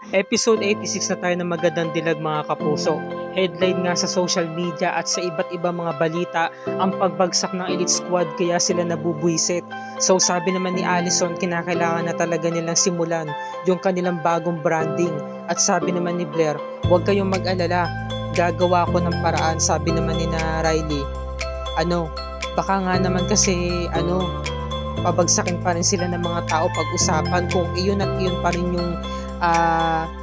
Episode 86 na tayo ng magandang dilag mga kapuso. Headline nga sa social media at sa iba't ibang mga balita ang pagbagsak ng Elite Squad kaya sila nabubuisit. So sabi naman ni Allison, kinakailangan na talaga nilang simulan yung kanilang bagong branding. At sabi naman ni Blair, huwag kayong mag-alala, gagawa ko ng paraan. Sabi naman ni na Riley, baka nga naman kasi pabagsakin pa rin sila ng mga tao pag-usapan kung iyon at iyon pa rin yung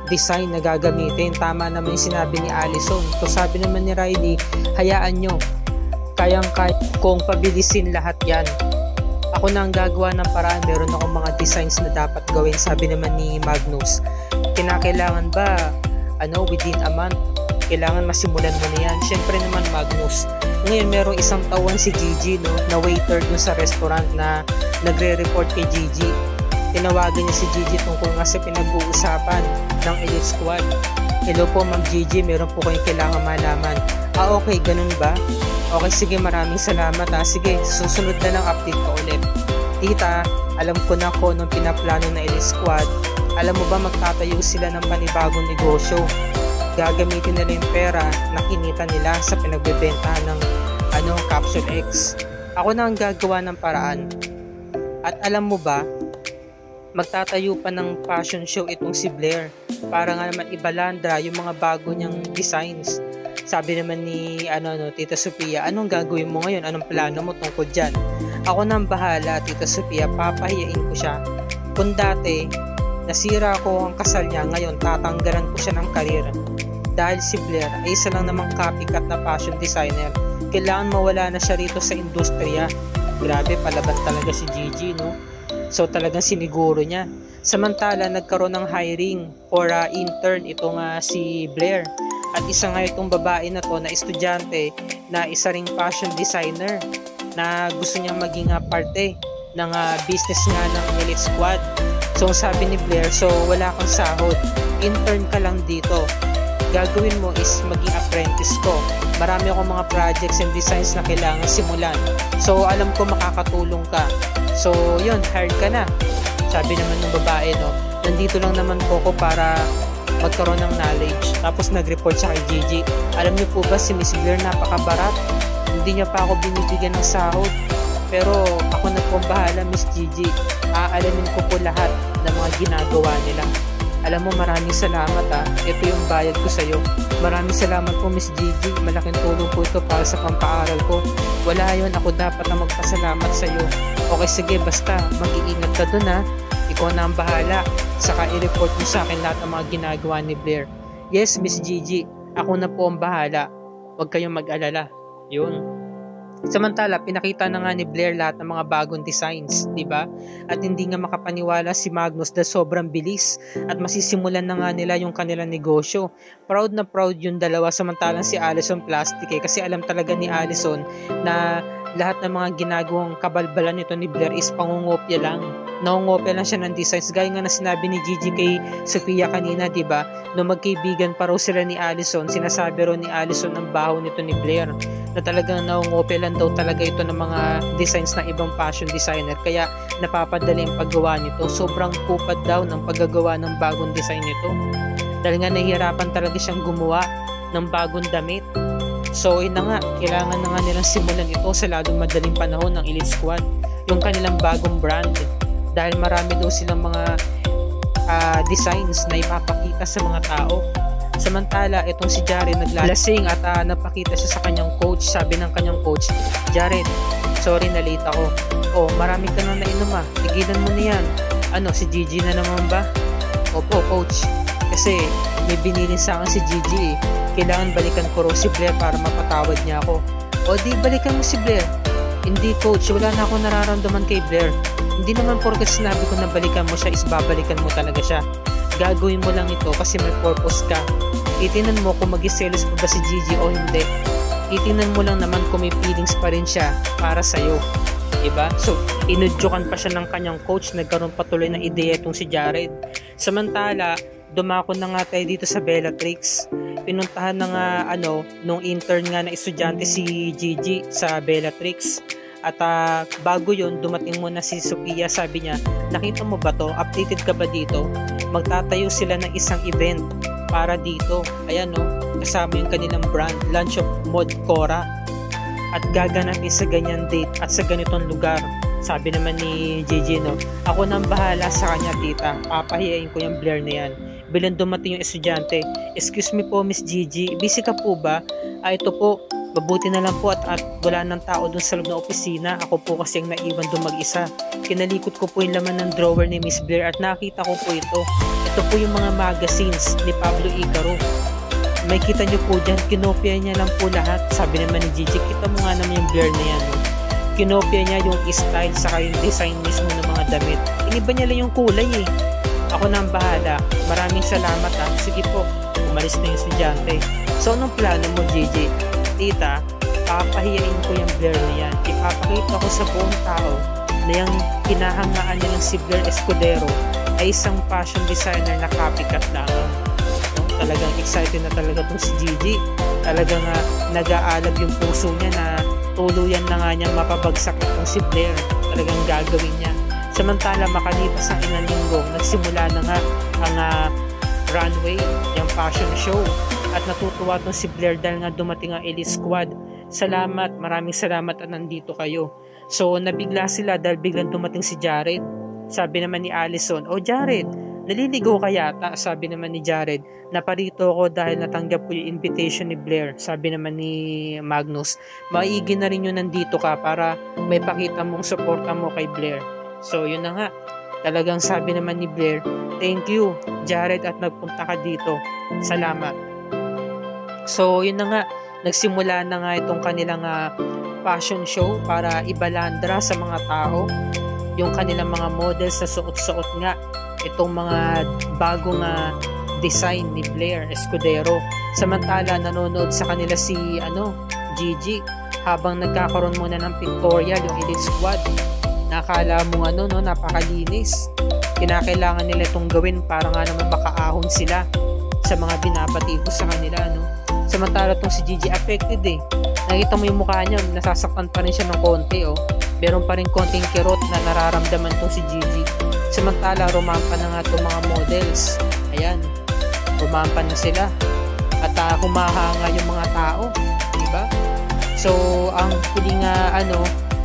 design na gagamitin. Tama naman yung sinabi ni Allison. So sabi naman ni Riley, hayaan nyo, kayang-kaya kung pabilisin lahat yan. Ako na ang gagawa ng paraan, meron akong mga designs na dapat gawin. Sabi naman ni Magnus, kinakailangan ba within a month, kailangan masimulan mo na yan. Syempre naman Magnus, ngayon merong isang tauhan si Gigi, na waiter dun sa restaurant na nagre-report kay Gigi. Tinawagan niya si Gigi tungkol nga sa pinag-uusapan ng Elite Squad. Hello po Ma'am Gigi, meron po kayong kailangan malaman. Okay, ganun ba? Okay, sige, maraming salamat Sige, susunod na lang update ko ulit. Tita, alam ko na kung anong pinaplano ng Elite Squad. Alam mo ba, magtatayo sila ng panibagong negosyo. Gagamitin nila yung pera na kinita nila sa pinagbebentahan ng Capsule X. Ako na ang gagawa ng paraan. At alam mo ba, magtatayo pa ng fashion show itong si Blair para nga naman ibalandra yung mga bago niyang designs. Sabi naman ni Tita Sophia, anong gagawin mo ngayon? Anong plano mo tungkol dyan? Ako nang bahala, Tita Sophia, papahiyain ko siya. Kung dati nasira ko ang kasal niya, ngayon tatanggalan ko siya ng karir. Dahil si Blair ay isa lang namang copycat na fashion designer, kailangan mawala na siya rito sa industriya. Grabe, palaban talaga si Gigi, no? So talagang siniguro niya. Samantala nagkaroon ng hiring for intern itong si Blair. At isa nga itong babae na to na estudyante na isa ring fashion designer na gusto niyang maging parte ng business nga ng Elite Squad. So sabi ni Blair, so wala kang sahod, intern ka lang dito. Gagawin mo is maging apprentice ko. Marami akong mga projects and designs na kailangan simulan. So alam ko makakatulong ka. So yun, hired ka na. Sabi naman ng babae, nandito lang naman po ko para magkaroon ng knowledge. Tapos nag-report sa kay Gigi. Alam niyo po ba si Miss Blair napakabarat? Hindi niya pa ako binibigyan ng sahod. Pero ako na po bahala, Miss Gigi. Aalamin ko po lahat ng mga ginagawa nila. Alam mo, maraming salamat Ito yung bayad ko sa'yo. Maraming salamat po Miss Gigi. Malaking tulong po ito para sa pampaaral ko. Wala yun, ako dapat na magpasalamat sa'yo. Okay, sige, basta mag-iingat ka dun Ikaw na ang bahala. Saka i-report mo sa akin lahat ng mga ginagawa ni Blair. Yes, Miss Gigi. Ako na po ang bahala. Huwag kayong mag-alala. Yun. Samantala, pinakita na nga ni Blair lahat ng mga bagong designs, diba? At hindi nga makapaniwala si Magnus dahil sobrang bilis at masisimulan na nga nila yung kanilang negosyo. Proud na proud yung dalawa, samantalang si Allison plastic kasi alam talaga ni Allison na lahat ng mga ginagawang kabalbalan nito ni Blair is pangungopya lang. Nangungopya lang siya ng designs. Gaya nga na sinabi ni Gigi kay Sophia kanina, diba? Nung magkaibigan pa raw sila ni Allison, sinasabi raw ni Allison ang baho nito ni Blair na talagang nangungopya lang daw talaga ito ng mga designs ng ibang fashion designer, kaya napapadali ang paggawa nito. Sobrang kupad daw ng paggagawa ng bagong design nito dahil nga nahihirapan talaga siyang gumawa ng bagong damit. So yun na nga, kailangan na nga nilang simulan ito sa lalong madaling panahon ng Elite Squad, yung kanilang bagong brand, dahil marami daw silang mga designs na ipapakita sa mga tao. Samantala, itong si Jared naglalasing at napakita siya sa kanyang coach. Sabi ng kanyang coach, Jared, sorry na late ako. Marami ka nang nainom tigilan mo na yan. Si Gigi na naman ba? Opo coach, kasi may binilin sa akin si Gigi Kailangan balikan ko raw si Blair para mapatawad niya ako. Di balikan mo si Blair. Hindi coach, wala na akong nararamdaman kay Blair. Hindi naman porket sinabi ko na balikan mo siya is babalikan mo talaga siya. Gagawin mo lang ito kasi may purpose ka. Itinan mo kung mag-selos pa ba si Gigi o hindi. Itinan mo lang naman kung may feelings pa rin siya para sa'yo. Diba? So, inudyokan pa siya ng kanyang coach. Nagkaroon patuloy ng ideya itong si Jared. Samantala, dumako na nga tayo dito sa Bellatrix. Pinuntahan na nga nung intern nga na estudyante si Gigi sa Bellatrix. At bago yon dumating muna si Sophia, sabi niya, nakita mo ba to? Updated ka ba dito? Magtatayo sila ng isang event para dito. Ayan no, kasama yung kanilang brand, launch of Mod Cora. At gaganapin sa ganyan date at sa ganitong lugar. Sabi naman ni Gigi, no, ako nang bahala sa kanya tita, papahiyain ko yung Blair na yan. Bilang dumating yung estudyante, excuse me po Miss Gigi, busy ka po ba? Ito po, mabuti na lang po at wala ng tao dun sa loob ng opisina. Ako po kasi ang naiwan dun mag-isa. Kinalikot ko po yung laman ng drawer ni Miss Blair at nakita ko po ito. Ito po yung mga magazines ni Pablo Icaro. May kita nyo po dyan, kinopya niya lang po lahat. Sabi naman ni Gigi, kita mo nga naman yung Blair na yan. No? Kinopya niya yung style saka yung design mismo ng mga damit. Iniba niya lang yung kulay eh. Ako na ang bahala. Maraming salamat ha. Sige po, umalis na yung estudyante. So anong plano mo Gigi? Tita, papahiyain ko yung Blair na yan. Ipapakita ko sa buong tao na yung kinahangaan nilang si Blair Escudero ay isang fashion designer na copycat lang. Talagang excited na talaga itong si Gigi. Talagang nag-aalab yung puso niya na tuluyan na nga niya mapabagsak itong si Blair. Talagang gagawin niya. Samantala makalipas ang ilang linggo, nagsimula na nga ang runway, yung fashion show. At natutuwa itong si Blair dahil nga dumating ang Elite Squad. Salamat, maraming salamat at nandito kayo. So nabigla sila dahil biglang dumating si Jared. Sabi naman ni Allison, "Oh Jared, naliligaw ka yata?" Sabi naman ni Jared, "Naparito ako dahil natanggap ko yung invitation ni Blair." Sabi naman ni Magnus, "Maigi na rin yun nandito ka para may pakita mong suporta mo kay Blair." So yun na nga, talagang sabi naman ni Blair, "Thank you Jared at nagpunta ka dito. Salamat." So yun na nga, nagsimula na nga itong kanilang fashion show para ibalandra sa mga tao yung kanilang mga models na suot-suot nga itong mga bagong design ni Blair Escudero. Samantala nanonood sa kanila si Gigi habang nagkakaroon muna ng pictorial yung Elite Squad. Nakala mo napakalinis. Kinakailangan nila itong gawin para nga naman makaahon sila sa mga binabati ko sa kanila Samantala itong si Gigi affected eh. Nakita mo yung mukha niya, nasasaktan pa rin siya ng konti Meron pa rin konting kirot na nararamdaman itong si Gigi. Samantala rumampa na nga itong mga models. Ayan, rumampa na sila. At humahanga yung mga tao, diba? So ang huling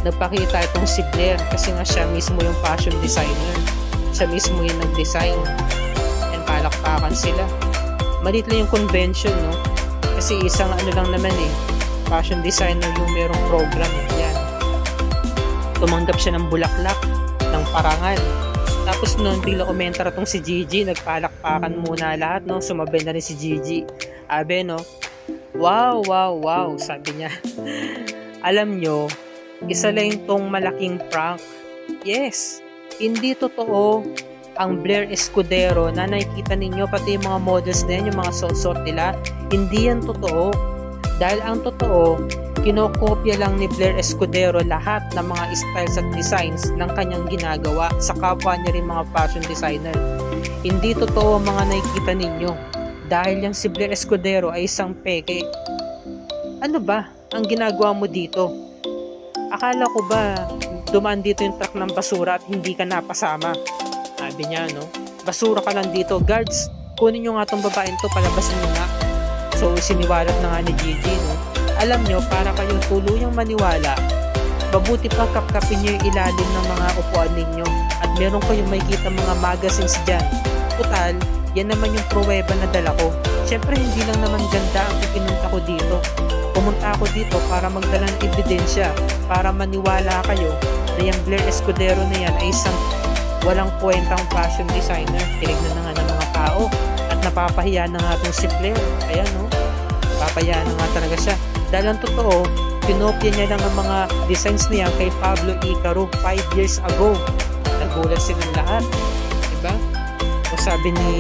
nagpakita itong si Blair kasi nga siya mismo yung fashion designer. Siya mismo yung nag-design. And palakpakan sila. Malit lang yung convention, no? Kasi isang lang naman fashion designer yung merong program. Yan. Tumanggap siya ng bulaklak, ng parangal. Tapos noon, bigla komentar itong si Gigi, nagpalakpakan muna lahat, no? Sumabay na rin si Gigi. Abe, no? Wow, wow, wow, sabi niya. Alam nyo, isa lang itong malaking prank. Yes, hindi totoo ang Blair Escudero na nakikita ninyo, pati yung mga models na yan, yung mga suot nila, hindi yan totoo. Dahil ang totoo, kinokopya lang ni Blair Escudero lahat ng mga styles at designs ng kanyang ginagawa sa kapwa niya rin mga fashion designer. Hindi totoo ang mga nakikita ninyo. Dahil yung si Blair Escudero ay isang peke. Ano ba ang ginagawa mo dito? Akala ko ba dumaan dito yung truck ng basura at hindi ka napasama? Sabi niya, no? Basura ka lang dito. Guards, kunin nyo nga tong babaeng to, palabasin nyo nga. So, siniwalat na nga ni Gigi, no? Alam nyo, para kayong tuluyang maniwala, mabuti pa kapkapin nyo yung ilalim ng mga upuan ninyo at meron kayong makikita mga magazines dyan. Total, yan naman yung pruweba na dala ko. Siyempre, hindi lang naman ganda ang ipinunta ko dito. Pumunta ako dito para magdala ng ebidensya, para maniwala kayo na yung Blair Escudero na yan ay isang walang kwentang fashion designer. Tinignan na nga ng mga tao at napapahiya na nga itong si Blair. Ayan, no? Napapahiya na nga talaga siya. Dahil ang totoo, pinopya niya lang ang mga designs niya kay Pablo Icaro 5 years ago. Nagulat silang lahat. Diba? O sabi ni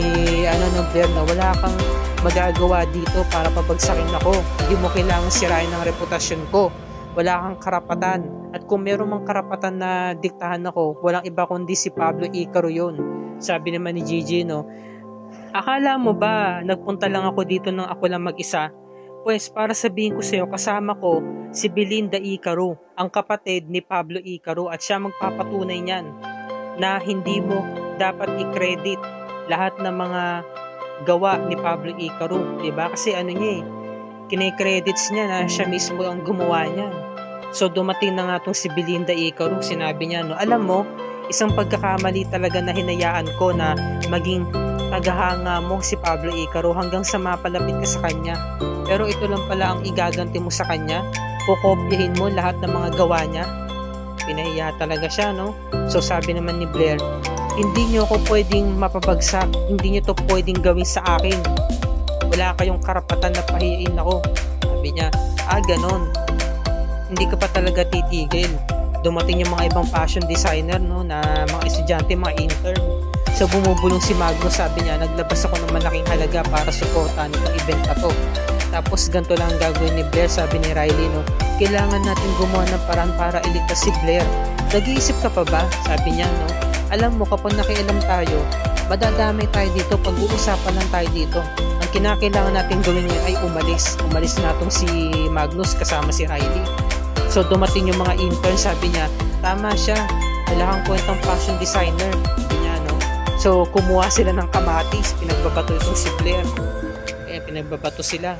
Blair na wala kang magagawa dito para pabagsakin ako. Hindi mo kailangan sirain ang reputasyon ko. Wala kang karapatan. At kung meron mang karapatan na diktahan ako, walang iba kundi si Pablo Icaro yun. Sabi naman ni Gigi, no? Akala mo ba nagpunta lang ako dito nang ako lang mag-isa? Pwes para sabihin ko sa'yo, kasama ko si Belinda Icaro, ang kapatid ni Pablo Icaro, at siya magpapatunay niyan na hindi mo dapat i-credit lahat ng mga gawa ni Pablo Icaro, 'di ba? Kasi ano niya kine-credits niya na siya mismo ang gumawa niyan. So dumating na nga tong si Belinda Icaro, sinabi niya, no, alam mo, isang pagkakamali talaga na hinayaan ko na maging tagahanga mo si Pablo Icaro hanggang sa mapalapit ka sa kanya. Pero ito lang pala ang igaganti mo sa kanya, kukopyahin mo lahat ng mga gawa niya. Pinahiya talaga siya, no? So sabi naman ni Blair, hindi niyo ako pwedeng mapabagsak, hindi niyo to pwedeng gawin sa akin. Wala kayong karapatan na pahiyain ako. Sabi niya, ganon. Hindi ka pa talaga titigil. Dumating yung mga ibang fashion designer, no, na mga estudyante, mga intern. So bumubulong si Magnus, sabi niya, naglabas ako ng malaking halaga para suportahan itong event na to. Tapos ganito lang ang gagawin ni Blair, sabi ni Riley, no, kailangan natin gumawa ng paraan para iligtas si Blair. Nag-iisip ka pa ba? Sabi niya, no, alam mo, kapag nakialam tayo, madadamay tayo dito, pag-uusapan lang tayo dito. Ang kinakailangan natin gawin ngayon ay umalis na itong si Magnus kasama si Riley. So dumating yung mga intern, sabi niya, tama siya, wala kang kwentang fashion designer, sabi niya, no. So kumuha sila ng kamatis, pinagbabato itong si Blair. Pinagbabato sila.